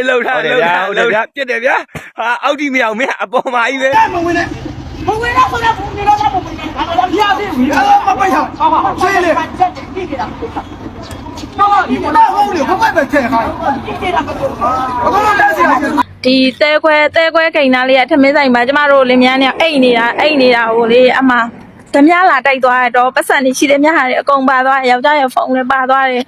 လှုပ်ထားပြစ်တယ်ဗျာဟာအောက်တိမရောက်မင်းအပေါ်မှာကြီးပဲမဝင်နဲ့မဝင်တော့ဆိုတော့ဘုံနေတော့မဝင်နဲ့ဒါတော့ပြရသေးဘူးမပိုက်ချောင်းဆွေးလေချက်တယ်ကြည့်ကြတာတော့ဒီမလားဟုတ်လေဘုံပဲထည့်ခိုင်းကြည့်ကြတာကတော့ဘုံတော့တက်စီလိုက်ဒီတဲခွဲကိန်းသားလေးကထမင်းဆိုင်မှာကျမတို့လင်မြန်းနေအိတ်နေတာဟိုလေအမဓမြလာတိုက်သွားရတော့ပတ်စံနေရှိတယ်မြဟာတွေအကုန်ပါသွားယောက်ျားရဲ့ဖုန်းလည်းပါသွားတယ်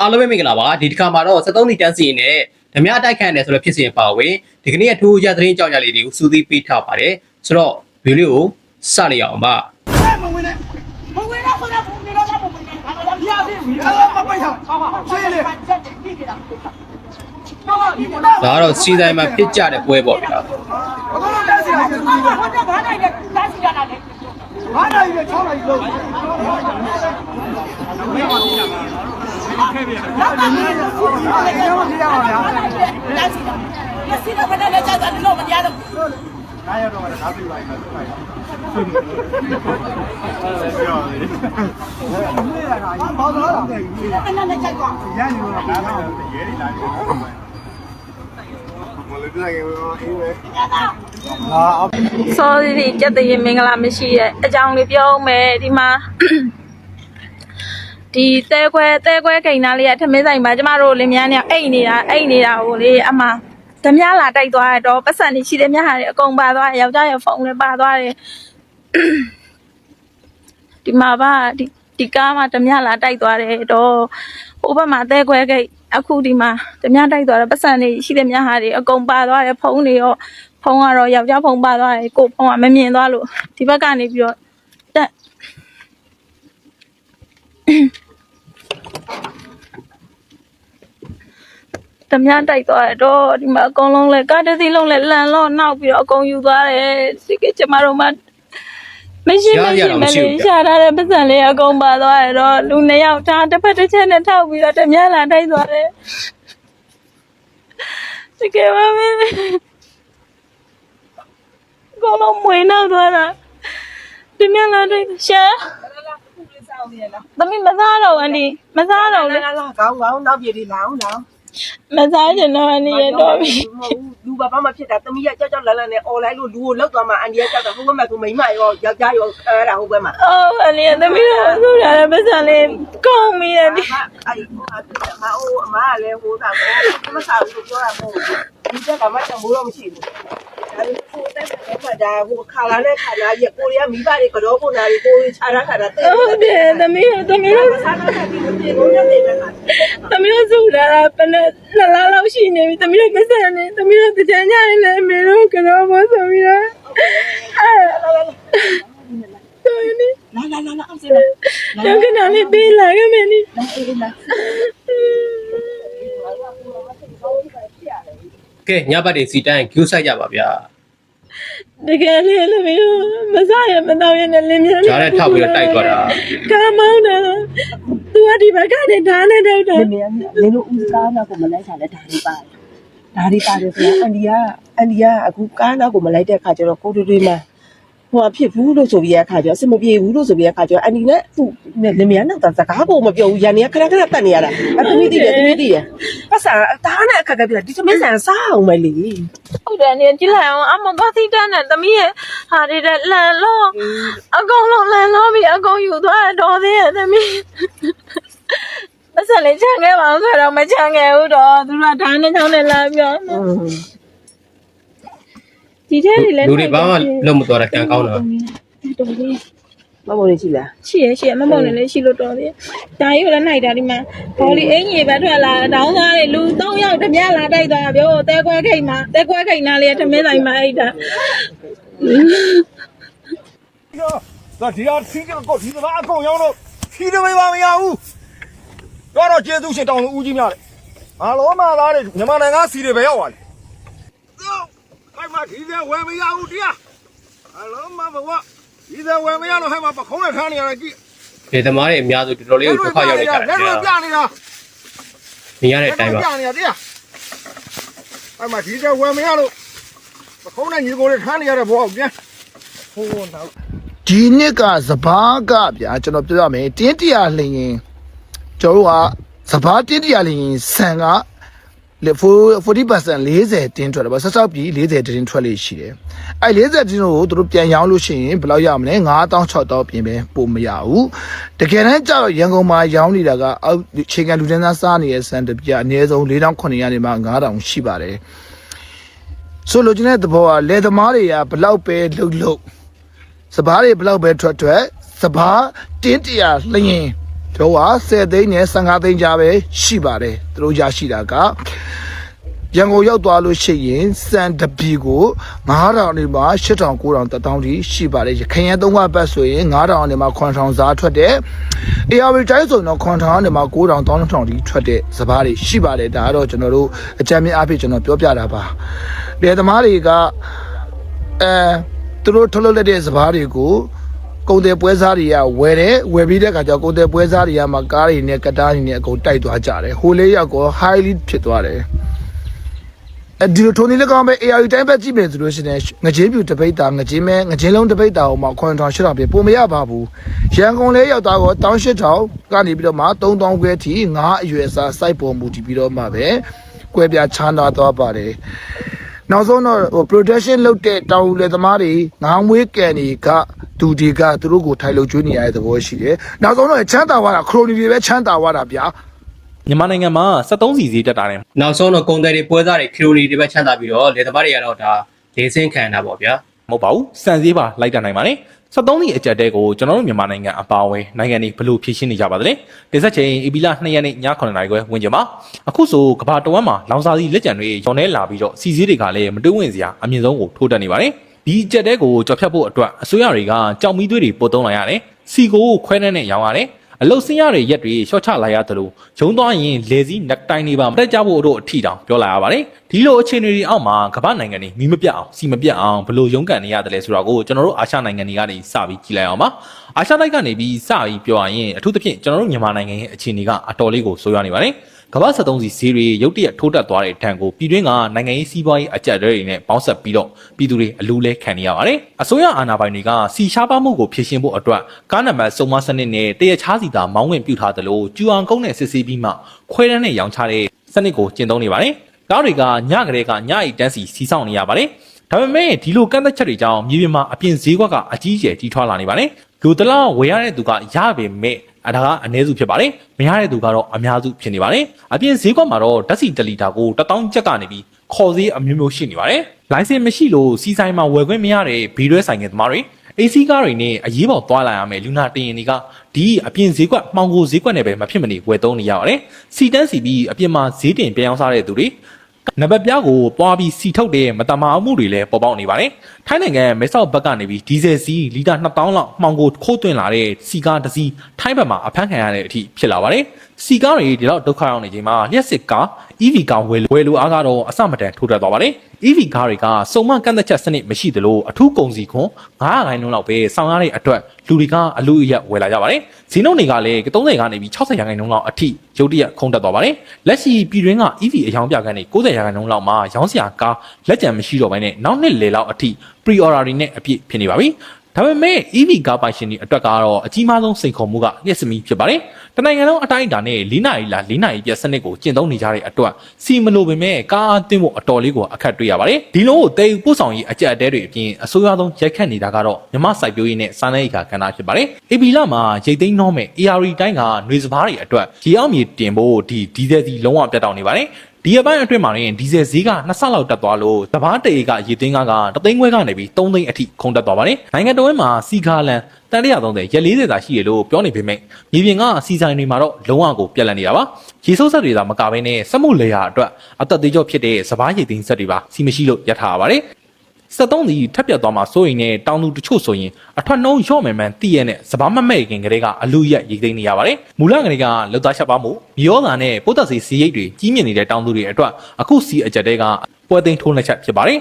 အားလုံးပဲမင်္ဂလာပါဒီတစ်ခါမှာတော့73နှစ်တန်းစီနဲ့ဓမြတိုက်ခန့်တယ်ဆိုတော့ဖြစ်စဉ်ပါဝင်ဒီကနေ့အထူးကြသတင်းကြောင်းကြလေးတွေကိုစူးစီးပေးထားပါတယ်ဆိုတော့ဗီဒီယိုကိုစလိုက်အောင်ပါမဝင်နဲ့မဝင်တော့ဆိုတော့ဘုံနေတော့မဝင်နဲ့ဒါတော့ပြရသေးဘူးမပိုက်ချောင်းဆွေးလေချက်တယ်ကြည့်ကြတာဒါကတော့စီတိုင်းမှာဖြစ်ကြတဲ့ပွဲပေါ့ဗျာဘုံတော့တက်စီလိုက်ဟောတော့ဘာနိုင်လဲတက်စီရတာလေဘာနိုင်လဲ6နိုင်လို့ခဲ့ပြီနောက်ပါမယ်တက်စီတော့ဘယ်နဲ့လဲချက်တယ်လို့မတရားတော့နားရတော့လည်းဓာတ်ပြလိုက်မယ်ဆွတ်လိုက်ပြောလေဘာလို့လဲအဲ့နဲ့ချက်ကွာရန်နေတော့နားတော့ရဲနေလာတယ်မလို့ကြည့်ရအောင်အေးပဲစောဒီကြက်တရင်မင်္ဂလာမရှိရဲ့အကြောင်းလေးပြောမယ်ဒီမှာဒီတဲခွဲကိန်းသားလေးကထမင်းဆိုင်မှာကျမတို့လင်မြန်းနေအိတ်နေတာဟိုလေအမဓမြလာတိုက်သွားရတော့ပတ်စံနေရှိတယ်မြဟာတွေအကုန်ပါသွားယောက်ျားရဲ့ဖုန်းလည်းပါသွားတယ်ဒီမှာပါဒီကားမှာဓမြလာတိုက်သွားတယ်တော့ဟိုဘက်မှာတဲခွဲကိန်းအခုဒီမှာဓမြတိုက်သွားတယ်ပတ်စံနေရှိတယ်မြဟာတွေအကုန်ပါသွားတယ်ဖုန်းတွေရောဖုန်းကတော့ယောက်ျားဖုန်းပါသွားတယ်ကိုဖုန်းကမမြင်သွားလို့ဒီဘက်ကနေပြီးတော့တက်ဓမြတိုက်သွားတယ်တော့ဒီမှာအကုန်လုံးလဲကားတစ်စီးလုံးလဲလန်လို့နောက်ပြီးတော့အကုန်ယူသွားတယ်စိတ်ကကျမတို့မှမရှိမလေးရှာထားတဲ့ပတ်စံလေးအကုန်ပါသွားတယ်တော့လူ2ယောက်ထားတစ်ဖက်တစ်ချက်နဲ့ထောက်ပြီးတော့ဓမြလာတိုက်သွားတယ်စိတ်ကမမင်းကောင်းလုံးမွေနောက်သွားတာဓမြလာတိုက်ရှာသမီးမစားတော့အန်ဒီမစားတော့လေကောင်းနောက်ပြေးဒီလောင်းမစားချင်တော့အန်ဒီရတော့ပြီလူဘာမှမဖြစ်တာသမီးကကြောက်လန့်နဲ့អော်လိုက်လို့လူကိုလောက်သွားမှအန်ဒီကကြောက်တာဟိုဘက်မှာဆိုမိမရောယောက်ျားရောအဲ့ဒါဟိုဘက်မှာအန်ဒီသမီးတို့ဆိုရတဲ့ပတ်စံလေးကောင်းပြီအန်ဒီအဲ့ဟိုအမကလည်းဟိုတာမစားဘူးပြောတာမဟုတ်ဘူးဒီကမှတမိုးတော့မရှိဘူးဒါဟိုတက်တဲ့ဒါဟိုခါလာနဲ့ခါလာကြီးကိုရီးယားမိဘတွေကတော့ပုံနာတွေကိုခြားထားတာတဲ့ဟုတ်တယ်သမီးတို့စားတာဒီလိုပြေလို့ရတယ်ကသမီးတို့ဆိုတာဘယ်နဲ့2လလောက်ရှိနေပြီသမီးတို့ပတ်စံနေသမီးတို့တကြမ်းကြရင်လည်းအမေတို့ကတော့မဆိုပြီးတော့တော်ရင်လာအောင်စေလာတော့ကနာလေးပေးလာခဲ့မယ်နိကဲညဘက်တွေစီတိုင်းကျူးဆိုင်ကြပါဗျာတကယ်လေသမီးတို့မစားရမတော့ရနဲ့လင်းမြန်းဒါနဲ့ထောက်ပြီးတော့တိုက်သွားတာကားမောင်းတယ်သူကဒီဘက်ကနေဓာတ်နဲ့ထုတ်တယ်မင်းတို့ဦးကားနောက်ကိုမလိုက်တာလဲဓာတ်တွေပါတယ်ဆိုတော့အန်ဒီကအခုကားနောက်ကိုမလိုက်တဲ့အခါကျတော့ကိုတွေမှာဟိုဖြစ်ဘူးလို့ဆိုပြီးရခါကျတော့အစမပြေဘူးလို့ဆိုပြီးရခါကျတော့အန်ဒီနဲ့သူ့လင်မယားနောက်တာစကားပုံမပြောဘူးရန်နေခဏတတ်နေရတာသမီးသိတယ်ပတ်စံတားနဲ့အခက်အခဲပြဒီသမီးဆန်စားအောင်ပဲလေဟုတ်တယ်နေကြည့်လိုက်အောင်အမဘာသီးတန်းနဲ့သမီးရဲ့ဟာတွေလန်လို့အကုန်လုံးလန်လို့ပြီးအကုန်ယူသွားတော်သေးရဲ့သမီးအစလေးချန်ခဲ့ပါအောင်ဆိုတော့မချန်ခဲ့ဘူးတော့သူကဓာတ်နဲ့ချောင်းနဲ့လာပြောဒီထဲတွေလည်းလူတွေဘာမှလုံးမသွားတာကံကောင်းတာတော်သေးမမုံနေရှိလားရှိရမမုံနေလည်းရှိလို့တော်သေးဒါကြီးကလည်းနိုင်တာဒီမှာဘော်လီအင်ကြီးပဲထွက်လာတောင်းသားလေးလူ3ယောက်ဓမြလာတိုက်သွားပြောတဲခွဲခိတ်နာလေးထမင်းဆိုင်မှာအိတ်တာဒါဒီဟာထီးကတော့ဒီမှာအကုန်ရောက်တော့ထီးတွေပါမရဘူးတော့ကျေးဇူးရှင်တောင်းလို့ဦးကြီးများလေအားလုံးမသားတွေမြန်မာနိုင်ငံစီတွေပဲရောက်သွားလေဟိုက်မှာဒီတဲ့ဝယ်မရဘူးတရားအားလုံးမဘဝဒီတဲ့ဝယ်မရတော့ဟဲ့မှာပခုံးနဲ့ခန်းနေရတယ်ကြည့်ဒီသမားတွေအများစုတော်တော်လေးကိုဒုက္ခရောက်နေကြတယ်လက်ပြနေတာနေရတဲ့အတိုင်းပါပြနေတာတရားဟိုက်မှာဒီတဲ့ဝယ်မရလို့ပခုံးနဲ့ညီကိုတွေခန်းနေရတဲ့ဘဝကိုပြန်ဟိုတော့ဒီနှစ်ကစဘာကဗျာကျွန်တော်ပြောရမယ်တင်းတရာလျင်ကျွန်တော်တို့ကစဘာတင်းတရာလျင်ဆန်က 40% 40တင်းထွက်တယ်ပေါ့ဆောက်ပြီး40တင်းထွက်လေးရှိတယ်အဲ့40တင်းကိုသူတို့ပြန်ရောင်းလို့ရှိရင်ဘယ်လောက်ရမလဲ9000 6000ပြင်ပဲပို့မရဘူးတကယ်တမ်းကျတော့ရန်ကုန်မှာရောင်းနေတာကအောက်ချိန်ကန်လူတန်းသားစားနေတဲ့စံတပြအနည်းဆုံး4900နေမှ9000ရှိပါတယ်ဆိုလိုချင်တဲ့သဘောကလယ်သမားတွေကဘလောက်ပဲလှုပ်စပားတွေဘလောက်ပဲထွက်စပားတင်းတရာလျင်တော့10သိန်းနဲ့15သိန်းကြားပဲရှိပါတယ်သူတို့ရရှိတာကရန်ကုန်ရောက်သွားလို့ရှိရင်စံတပီကို9000နေမှာ8000 9000 1000တိရှိပါတယ်ရခိုင်ရ3ကပတ်ဆိုရင်9000နေမှာ9000စားထွက်တယ်ARတိုင်းဆိုတော့9000နေမှာ9000 1000တိထွက်တဲ့စပားတွေရှိပါတယ်ဒါကတော့ကျွန်တော်တို့အကြမ်းမြင်အဖြစ်ကျွန်တော်ပြောပြတာပါလယ်သမားတွေကသူတို့ထုတ်လုပ်လိုက်တဲ့စပားတွေကိုကုန်တယ်ပွဲစားတွေကဝယ်ပြီးတဲ့အခါကျကုန်တယ်ပွဲစားတွေကမှကားတွေနဲ့ကတားတွေနဲ့အကုန်တိုက်သွားကြတယ်ဟိုလေးရောက်ကော highly ဖြစ်သွားတယ်ဒီလိုထုံနေလည်းကောင်းပဲ AI တိုင်းပဲကြည့်မယ်ဆိုလို့ရှိရင်ငကြင်းပြူတပိတ်တာငကြင်းလုံးတပိတ်တာဟိုမှာ9800ပြပိုမရပါဘူးရန်ကုန်လေးရောက်သားကော18000ကနေပြီးတော့မှ3000ခွဲထိငါးအရွယ်စားစိုက်ပေါ်မူတည်ပြီးတော့မှပဲကွဲပြားချမ်းသာသွားပါတယ်နောက်ဆုံးတော့ production လုပ်တဲ့တောင်လေသမားတွေငါးမွေးကန်တွေကသူတွေကသူတို့ကိုထိုင်လို့ကျွေးနေရတဲ့သဘောရှိတယ်နောက်ဆုံးတော့ချမ်းသာသွားတာခရိုနီတွေပဲချမ်းသာသွားတာဗျာမြန်မာနိုင်ငံမှာ73စီစီတက်တာတယ်နောက်ဆုံးတော့ကုန်တယ်တွေပွဲစားတွေခီလိုတွေပဲချမ်းသာပြီးတော့လေသမားတွေကတော့ဒါဒေးစင်းခံတာပေါ့ဗျာမဟုတ်ပါဘူးစံစည်းပါလိုက်တာနိုင်ပါလေ73စီအကြက်တဲကိုကျွန်တော်တို့မြန်မာနိုင်ငံအပါအဝင်နိုင်ငံတွေဘလို့ဖြည့်ရှင်းနေကြပါသလဲတင်ဆက်ချိန်ဧပြီလ2ရက်နေ့ည9:00နာရီခွဲဝင်ကြမှာအခုဆိုကဘာတဝမ်းမှာလောင်စာစီလက်ကျန်တွေရောင်းနေလာပြီးတော့စီစည်းတွေကလည်းမတွင်းဝင်စရာအမြင့်ဆုံးကိုထိုးတက်နေပါတယ်ဒီအကြက်တဲကိုကြော်ဖြတ်ဖို့အတွက်အစိုးရတွေကကြောက်မီးသွေးတွေပို့သုံးလိုက်ရတယ်စီကိုခွဲနှဲနဲ့ရောင်းရတယ်အလုတ်စင်းရတဲ့ရက်တွေရှော့ချလိုက်ရသလိုဂျုံသွားရင်လေစည်းနက်တိုင်တွေပါမတက်ကြဖို့တို့အထီတောင်ပြောလာရပါတယ်ဒီလိုအခြေအနေတွေအောက်မှာကမ္ဘာနိုင်ငံတွေမီးမပြတ်အောင်စီမပြတ်အောင်ဘလို့ရုန်းကန်နေရတယ်လဲဆိုတာကိုကျွန်တော်တို့အာရှနိုင်ငံတွေကနေစပြီးကြည့်လိုက်အောင်ပါအာရှတိုက်ကနေပြီးစပြီးပြောရရင်အထူးသဖြင့်ကျွန်တော်တို့မြန်မာနိုင်ငံရဲ့အခြေအနေကအတော်လေးကိုဆိုးရွားနေပါတယ်ကမ္ဘာ73စီစီးတွေရုတ်တရက်ထိုးတက်သွားတဲ့တန်ကိုပြည်တွင်းကနိုင်ငံရေးစီးပွားရေးအကြက်တွေနဲ့ပေါင်းဆက်ပြီးတော့ပြည်သူတွေအလူးလဲခံနေရပါတယ်။အစိုးရအာဏာပိုင်တွေကစီရှားပါမှုကိုဖြေရှင်းဖို့အတွက်ကားနံပါတ်စုံမစနစ်နဲ့တရချားစီတာမောင်းဝင်ပြုထားသလိုကျူအောင်ကုန်းနဲ့စစ်ဆေးပြီးမှခွဲတန်းနဲ့ရောင်းချတဲ့စနစ်ကိုကျင့်သုံးနေပါတယ်။ကားတွေကညကလေးကညအိတ်တန်းစီစီဆောင်နေရပါတယ်။ဒါပေမဲ့ဒီလိုကန့်သက်ချက်တွေကြောင့်မြေပြင်မှာအပြင်ဈေးကွက်ကအကြီးအကျယ်ကြီးထွားလာနေပါတယ်။လူတလားဝယ်ရတဲ့သူကရပေမဲ့ဒါကအနည်းစုဖြစ်ပါတယ်မရတဲ့သူကတော့အများစုဖြစ်နေပါတယ်အပြင်ဈေးကွက်မှာတော့ဓာတ်ဆီ1လီတာကို1000ကျပ်ကနေပြီးခေါ်ဈေးအမျိုးမျိုးရှိနေပါတယ်လိုင်စင်မရှိလို့စီဆိုင်မှာဝယ်ခွင့်မရတဲ့ဘီရွဲဆိုင်ငယ်သမားတွေACကားတွေနဲ့အရေးပေါ်သွားလာရမယ်လူနာတင်ရင်တွေကဒီအပြင်ဈေးကွက်မှောင်ခိုဈေးကွက်နဲ့ပဲမဖြစ်မနေဝယ်သုံးနေရပါတယ်စီတန်းစီပြီးအပြင်မှာဈေးတင်ပြောင်းစားတဲ့သူတွေနံပါတ်ပြားကိုပွားပြီးစီထုတ်တဲ့မတမာမှုတွေလည်းပေါ်ပေါက်နေပါတယ်။ထိုင်းနိုင်ငံမဲဆောက်ဘက်ကနေပြီးဒီဇယ်စီလီတာ2000လောက်မှောင်ကိုခိုးသွင်းလာတဲ့စီကားတစ်စီးထိုင်းဘက်မှာအဖမ်းခံရတဲ့အထိဖြစ်လာပါတယ်။စီကားတွေဒီလောက်ဒုက္ခရောက်နေချိန်မှာလျှက်စစ်ကား EV ကားဝယ်လိုအားကတော့အစမတန်ထိုးတက်သွားပါတယ်။ EV ကားတွေကစုံမကန့်သက်ချက်စနစ်မရှိသလိုအထူးကုန်စည်ခွန်900%လောက်ပဲဆောင်ရတဲ့အတွက်လူတွေကအလူအယက်ဝယ်လာကြပါတယ်။ဈေးနှုန်းတွေကလည်း30ကနေပြီး60%လောက်အထိရုတ်တရက်ခုန်တက်သွားပါတယ်။လက်ရှိပြည်တွင်းက EV အယောင်ပြခန်းတွေ90%လောက်မှာရောင်းစရာကားလက်ကျန်မရှိတော့ဘဲနဲ့နောက်နှစ်လေလောက်အထိ pre-order တွေနဲ့အပြည့်ဖြစ်နေပါပြီ။ဒါပေမဲ့ EV ကားပိုင်ရှင်တွေအတွက်ကတော့အကြီးမားဆုံးစိန်ခေါ်မှုကလျှက်စမီဖြစ်ပါတယ်။တနိုင်ငံလုံးအတိုင်းအတာနဲ့4နာရီလား4နာရီပြည့်စနစ်ကိုကျင့်သုံးနေကြတဲ့အတွက်စီမလိုပေမဲ့ကားအသင်းဖို့အတော်လေးကိုအခက်တွေ့ရပါတယ်။ဒီလိုတေးပို့ဆောင်ရေးအကြက်အတဲတွေအပြင်အဆိုးရွားဆုံးရိုက်ခတ်နေတာကတော့မြမစိုက်ပျိုးရေးနဲ့စားနပ်ရိက္ခာကဏ္ဍဖြစ်ပါတယ်။ AB လမှာရိတ်သိမ်းနှောမဲ့ AR တိုင်းကຫນွေစပါးတွေအတွက်ရေအောင်မြေတင်ဖို့ဒီဇယ်စီလုံးဝပြတ်တောက်နေပါတယ်။ဒီအပိုင်းအတွင်းမှာရင်ဒီဇယ်ဈေးက2ဆလောက်တက်သွားလို့တဘာတအေကရေသိန်းက3သိန်းခွဲကနေပြီး3သိန်းအထိခုန်တက်သွားပါတယ်နိုင်ငံတော်မှာစီကာလန်တန်130ရက်40သာရှိရလို့ပြောနေပေမဲ့မြေပြင်ကစီဆိုင်တွေမှာတော့လုံးဝကိုပြက်လက်နေတာပါရေစိုးဆက်တွေသာမကဘဲနဲ့စက်မှုလေယာအတွက်အသက်သေးကြောဖြစ်တဲ့စဘာရေသိန်းဆက်တွေပါစီမရှိလို့ရထားရပါတယ်73စီထပ်ပြတ်သွားမှာစိုးရင်နဲ့တောင်သူတချို့ဆိုရင်အထွက်နှုံးရော့မယ်မှန်တည့်ရနဲ့စဘာမမဲ့ခင်ကလေးကအလူရက်ရိတ်သိမ်းနေရပါတယ်မူလကလေးကလောက်သားချက်ပါမှုမြေရောသာနဲ့ပိုးသက်စီရိတ်တွေကြီးမြင့်နေတဲ့တောင်သူတွေအတွက်အခုစီအကြက်တဲကပွဲသိမ်းထိုးလက်ချက်ဖြစ်ပါတယ်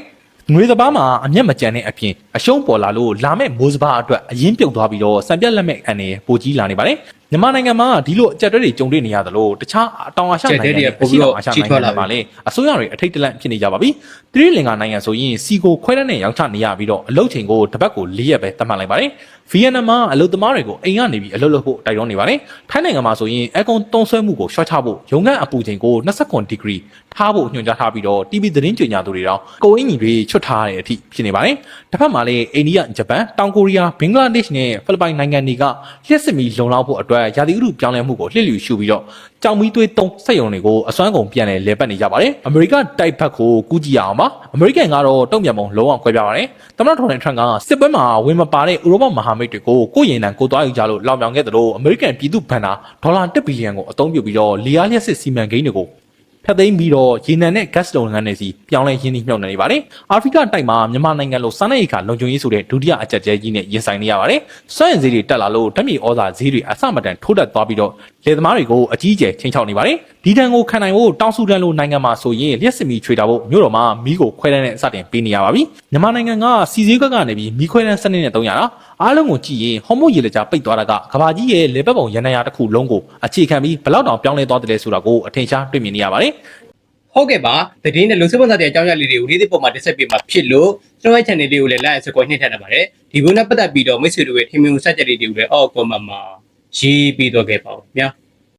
ငွေစပါးမှာအမျက်မကြံတဲ့အပြင်အရှုံးပေါ်လာလို့လာမဲ့မိုးစပါးအတွက်အရင်ပြုတ်သွားပြီးတော့စံပြက်လက်မဲ့အနေပိုကြီးလာနေပါတယ် မြန်မာနိုင်ငံမှာဒီလိုအကြက်တွေကြုံတွေ့နေရသလိုတခြားတောင်အာရှနိုင်ငံတွေအရှေ့တောင်အာရှနိုင်ငံတွေမှာလည်းအစိုးရတွေအထိတ်တလန့်ဖြစ်နေကြပါပြီ။တိရိလင်္ကာနိုင်ငံဆိုရင်စီကိုခွဲတန်းနဲ့ရောင်းချနေရပြီးတော့အလုပ်ချိန်ကိုတစ်ပတ်ကို4ရက်ပဲသတ်မှတ်လိုက်ပါတယ်။ဗီယက်နမ်မှာအလုပ်သမားတွေကိုအိမ်ကနေပြီးအလုပ်လုပ်ဖို့တိုက်တွန်းနေပါတယ်။ထိုင်းနိုင်ငံမှာဆိုရင်အကွန်တုံးဆွဲမှုကိုရှော့ချဖို့ရုံခန့်အပူချိန်ကို29ဒီဂရီထားဖို့ညွှန်ကြားထားပြီးတော့ TV သတင်းကြေညာသူတွေတောင်ကိုအင်ကြီးတွေချွတ်ထားတဲ့အထိဖြစ်နေပါတယ်။တစ်ဖက်မှာလည်းအိန္ဒိယဂျပန်တောင်ကိုရီးယားဘင်္ဂလားဒေ့ရှ်နဲ့ဖိလစ်ပိုင်နိုင်ငံတွေကလျှက်စစ်မီလုံလောက်ဖို့အတွက်ရာသီဥတုပြောင်းလဲမှုကိုလှစ်လျူရှုပြီးတော့ကြောင်မီသွေးသုံးစက်ရုံတွေကိုအစွမ်းကုန်ပြန်လဲပတ်နေကြပါတယ်။အမေရိကတိုက်ဘက်ကိုကူးကြည့်ရအောင်ပါ။အမေရိကန်ကတော့တုံ့ပြန်ပုံလုံးဝကွဲပြားပါတယ်။သမ္မတဒေါ်နယ်ထရန့်ကစစ်ပွဲမှာဝင်မပါတဲ့ဥရောပမဟာမိတ်တွေကိုကိုယ့်ရင်တန်ကိုသွားယူကြလို့လောင်ပြောင်ခဲ့သလိုအမေရိကန်ပြည်သူ့ဘဏ္ဍာဒေါ်လာ1ဘီလီယံကိုအသုံးပြုပြီးတော့လီယာလျှက်စစ်စီမံကိန်းတွေကိုဖျက်သိမ်းပြီးတော့ရေနံနဲ့ gas လုပ်ငန်းတွေစီပြောင်းလဲရင်းနှီးမြှုပ်နှံနေပါတယ်။အာဖရိကတိုက်မှာမြန်မာနိုင်ငံလိုစားနပ်ရိက္ခာလုံခြုံရေးဆိုတဲ့ဒုတိယအကြက်ကျဲကြီးနဲ့ရင်ဆိုင်နေရပါတယ်။စွမ်းအင်ဈေးတွေတက်လာလို့ဓာတ်မြေဩဇာဈေးတွေအဆမတန်ထိုးတက်သွားပြီးတော့လယ်သမားတွေကိုအကြီးအကျယ်ချိန်ချောက်နေပါတယ်။ဒီတန်ကိုခံနိုင်ဖို့တောင်ဆူဒန်လိုနိုင်ငံမှာဆိုရင်လျှက်စစ်မီချွေတာဖို့မြို့တော်မှာမီးကိုခွဲတန်းနဲ့စတင်ပေးနေရပါပြီ။မြန်မာနိုင်ငံကစီစည်းကွက်ကနေပြီးမီးခွဲတန်းစနစ်နဲ့300တာအားလုံးကိုကြည့်ရင်ဟော်မိုရေလက်ကြားပိတ်သွားတာကကဘာကြီးရဲ့လေပတ်ပုံရန်ရာတစ်ခုလုံးကိုအခြေခံပြီးဘယ်လောက်တောင်ပြောင်းလဲသွားတယ်လဲဆိုတာကိုအထင်ရှားတွေ့မြင်နေရပါတယ်။ ဟုတ်ကဲ့ပါသတင်းနဲ့လူစုပုံသားတဲ့အကြောင်းအရာလေးတွေကိုနေ့စဉ်ပုံမှာတက်ဆက်ပေးမှာဖြစ်လို့ကျွန်တော်ရဲ့ channel လေးကိုလည်း like ဆက်ကွန်နှိပ်ထည့်ထားပါတယ်ဒီဘုန်းနဲ့ပတ်သက်ပြီးတော့မိတ်ဆွေတို့ရဲ့ထင်မြင်မှုစကြက်လေးတွေကိုလည်းအောက် comment မှာရေးပြီးတော့ခဲ့ပါဦးခင်ဗျာ